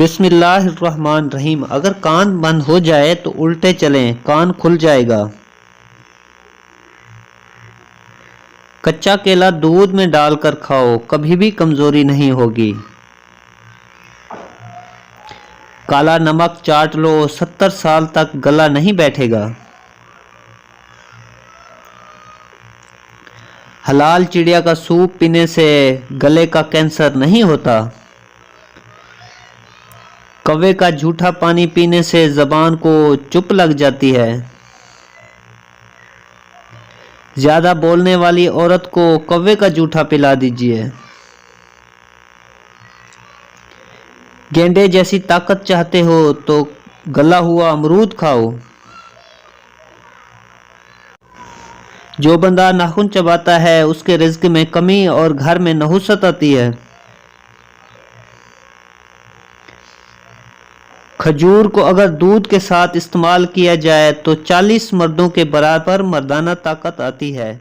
بسم اللہ الرحمن الرحیم۔ اگر کان بند ہو جائے تو الٹے چلیں، کان کھل جائے گا۔ کچا کیلا دودھ میں ڈال کر کھاؤ، کبھی بھی کمزوری نہیں ہوگی۔ کالا نمک چاٹ لو، 70 سال تک گلا نہیں بیٹھے گا۔ حلال چڑیا کا سوپ پینے سے گلے کا کینسر نہیں ہوتا۔ کوے کا جھوٹا پانی پینے سے زبان کو چپ لگ جاتی ہے۔ زیادہ بولنے والی عورت کو کوے کا جھوٹا پلا دیجیے۔ گینڈے جیسی طاقت چاہتے ہو تو گلا ہوا امرود کھاؤ۔ جو بندہ ناخن چباتا ہے اس کے رزق میں کمی اور گھر میں نحوست آتی ہے۔ کھجور کو اگر دودھ کے ساتھ استعمال کیا جائے تو 40 مردوں کے برابر مردانہ طاقت آتی ہے۔